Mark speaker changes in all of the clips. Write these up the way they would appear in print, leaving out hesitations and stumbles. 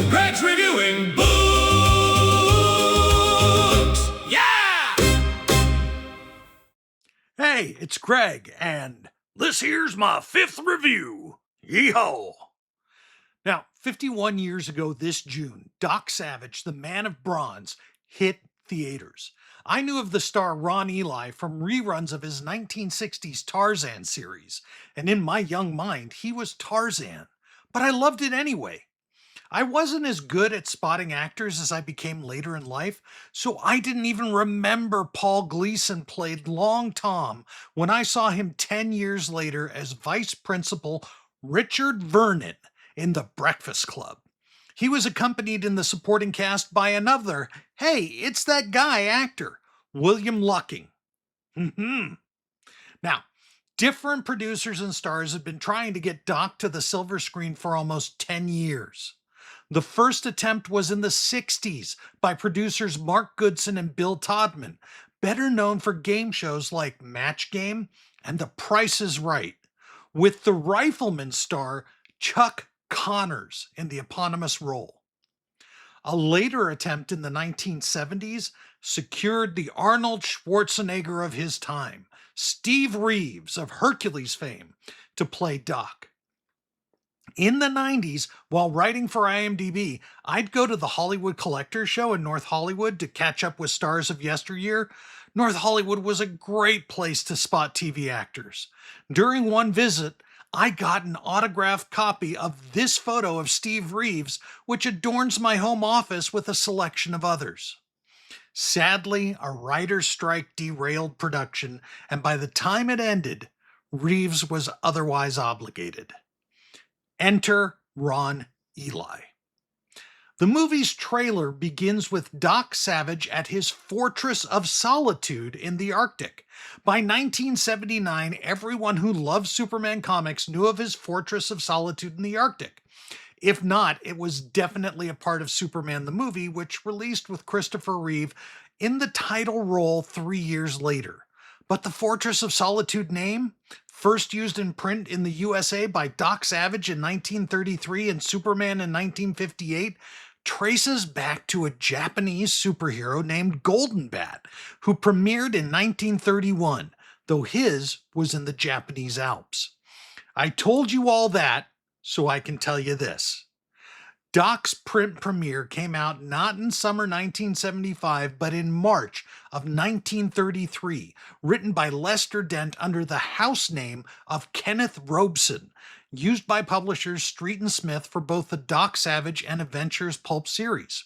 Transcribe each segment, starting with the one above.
Speaker 1: Greg's reviewing books. Yeah!
Speaker 2: Hey, it's Greg, and this here's my 5th review. Yeehaw! Now, 51 years ago this June, Doc Savage, the Man of Bronze, hit theaters. I knew of the star Ron Ely from reruns of his 1960s Tarzan series, and in my young mind, he was Tarzan. But I loved it anyway. I wasn't as good at spotting actors as I became later in life, so I didn't even remember Paul Gleason played Long Tom when I saw him 10 years later as Vice Principal Richard Vernon in The Breakfast Club. He was accompanied in the supporting cast by another, hey, it's that guy actor, William Lucking. Now, different producers and stars have been trying to get Doc to the silver screen for almost 10 years. The first attempt was in the 60s by producers Mark Goodson and Bill Todman, better known for game shows like Match Game and The Price is Right, with the Rifleman star Chuck Connors in the eponymous role. A later attempt in the 1970s secured the Arnold Schwarzenegger of his time, Steve Reeves of Hercules fame, to play Doc. In the 90s, while writing for IMDb, I'd go to the Hollywood Collectors Show in North Hollywood to catch up with stars of yesteryear. North Hollywood was a great place to spot TV actors. During one visit, I got an autographed copy of this photo of Steve Reeves, which adorns my home office with a selection of others. Sadly, a writer's strike derailed production, and by the time it ended, Reeves was otherwise obligated. Enter Ron Ely. The movie's trailer begins with Doc Savage at his Fortress of Solitude in the Arctic. By 1979, everyone who loved Superman comics knew of his Fortress of Solitude in the Arctic. If not, it was definitely a part of Superman the movie, which released with Christopher Reeve in the title role 3 years later. But the Fortress of Solitude name, first used in print in the USA by Doc Savage in 1933 and Superman in 1958, traces back to a Japanese superhero named Golden Bat, who premiered in 1931, though his was in the Japanese Alps. I told you all that, so I can tell you this. Doc's print premiere came out not in summer 1975, but in March of 1933, written by Lester Dent under the house name of Kenneth Robeson, used by publishers Street and Smith for both the Doc Savage and Adventures pulp series.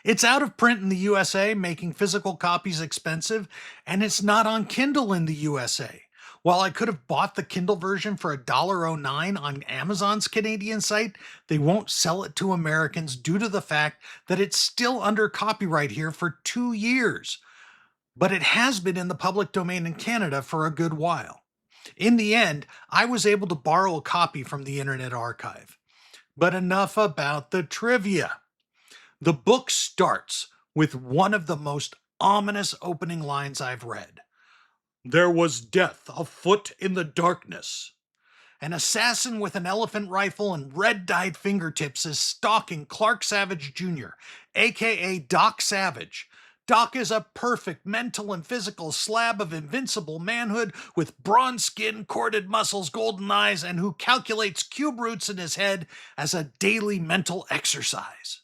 Speaker 2: It's out of print in the USA, making physical copies expensive, and it's not on Kindle in the USA. While I could have bought the Kindle version for $1.09 on Amazon's Canadian site, they won't sell it to Americans due to the fact that it's still under copyright here for 2 years. But it has been in the public domain in Canada for a good while. In the end, I was able to borrow a copy from the Internet Archive. But enough about the trivia. The book starts with one of the most ominous opening lines I've read. There was death afoot in the darkness. An assassin with an elephant rifle and red-dyed fingertips is stalking Clark Savage Jr., aka Doc Savage. Doc is a perfect mental and physical slab of invincible manhood with bronze skin, corded muscles, golden eyes, and who calculates cube roots in his head as a daily mental exercise.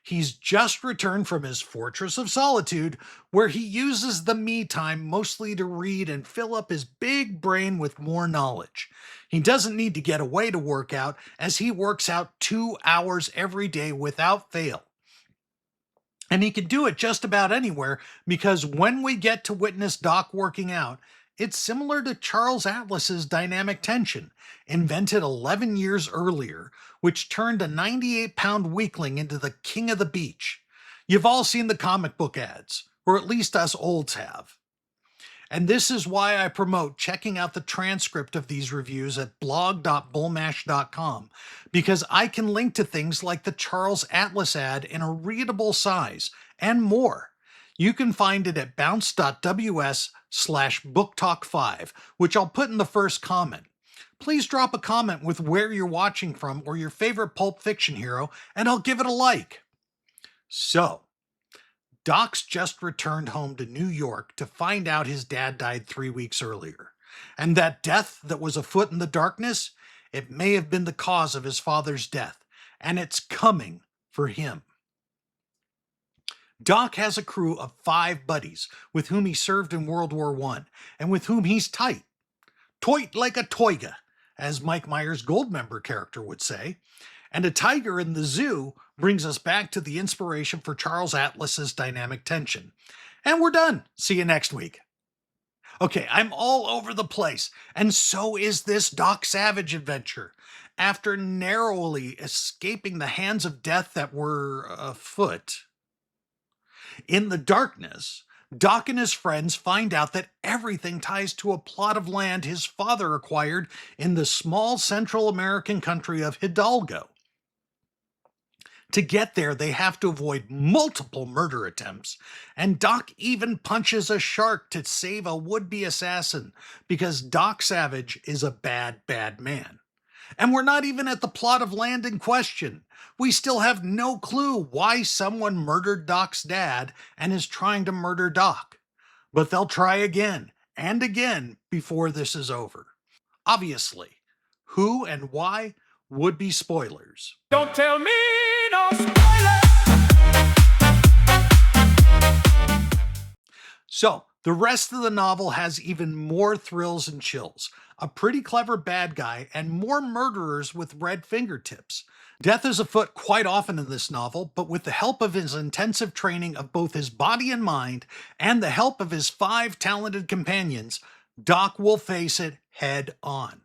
Speaker 2: He's just returned from his Fortress of Solitude, where he uses the me time mostly to read and fill up his big brain with more knowledge. He doesn't need to get away to work out, as he works out 2 hours every day without fail. And he can do it just about anywhere, because when we get to witness Doc working out, it's similar to Charles Atlas's dynamic tension, invented 11 years earlier, which turned a 98-pound weakling into the king of the beach. You've all seen the comic book ads, or at least us olds have. And this is why I promote checking out the transcript of these reviews at blog.bulmash.com, because I can link to things like the Charles Atlas ad in a readable size, and more. You can find it at bounce.ws/booktalk5, which I'll put in the first comment. please drop a comment with where you're watching from or your favorite Pulp Fiction hero, and I'll give it a like. So, Doc's just returned home to New York to find out his dad died 3 weeks earlier. And that death that was afoot in the darkness, it may have been the cause of his father's death, and it's coming for him. Doc has a crew of 5 buddies with whom he served in World War I and with whom he's tight. Toit like a toiga, as Mike Myers' Goldmember character would say. And a tiger in the zoo brings us back to the inspiration for Charles Atlas's dynamic tension. And we're done. See you next week. Okay, I'm all over the place, and so is this Doc Savage adventure. After narrowly escaping the hands of death that were afoot in the darkness, Doc and his friends find out that everything ties to a plot of land his father acquired in the small Central American country of Hidalgo. To get there, they have to avoid multiple murder attempts, and Doc even punches a shark to save a would-be assassin because Doc Savage is a bad, bad man. And we're not even at the plot of land in question. We still have no clue why someone murdered Doc's dad and is trying to murder Doc. But they'll try again and again before this is over. Obviously, who and why would be spoilers.
Speaker 1: Don't tell me no spoilers.
Speaker 2: So, the rest of the novel has even more thrills and chills, a pretty clever bad guy, and more murderers with red fingertips. Death is afoot quite often in this novel, but with the help of his intensive training of both his body and mind, and the help of his 5 talented companions, Doc will face it head on.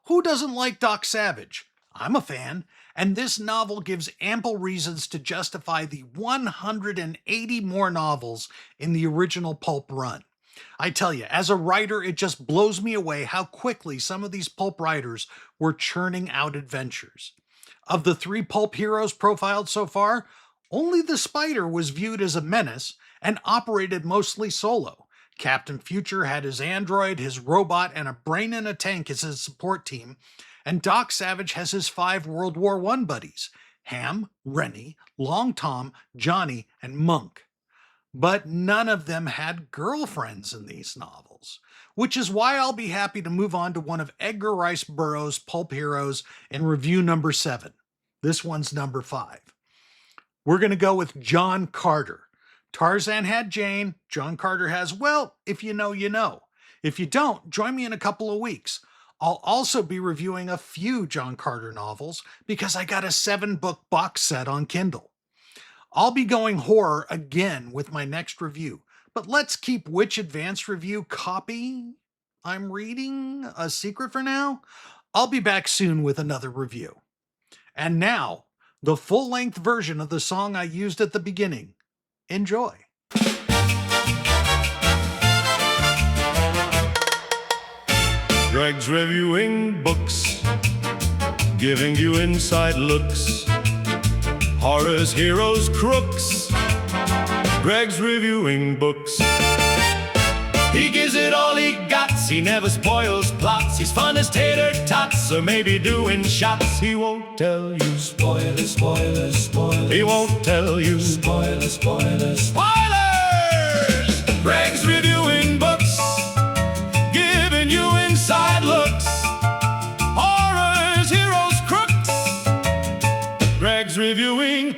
Speaker 2: Who doesn't like Doc Savage? I'm a fan, and this novel gives ample reasons to justify the 180 more novels in the original pulp run. I tell you, as a writer, it just blows me away how quickly some of these pulp writers were churning out adventures. Of the 3 pulp heroes profiled so far, only the Spider was viewed as a menace and operated mostly solo. Captain Future had his android, his robot, and a brain in a tank as his support team, and Doc Savage has his 5 World War I buddies, Ham, Rennie, Long Tom, Johnny, and Monk. But none of them had girlfriends in these novels, which is why I'll be happy to move on to one of Edgar Rice Burroughs' pulp heroes in review number 7. This one's number 5. We're going to go with John Carter. Tarzan had Jane, John Carter has, well, if you know, you know. If you don't, join me in a couple of weeks. I'll also be reviewing a few John Carter novels because I got a 7-book box set on Kindle. I'll be going horror again with my next review, but let's keep which advanced review copy I'm reading a secret for now. I'll be back soon with another review. And now, the full-length version of the song I used at the beginning. Enjoy.
Speaker 1: Greg's reviewing books, giving you inside looks. Horrors, heroes, crooks. Greg's reviewing books. He gives it all he got. He never spoils plots. He's fun as tater tots, or maybe doing shots. He won't tell you spoilers, spoilers, spoilers. He won't tell you spoilers, spoilers, spoilers. Greg's reviewing books, giving you inside looks. Horrors, heroes, crooks. Greg's reviewing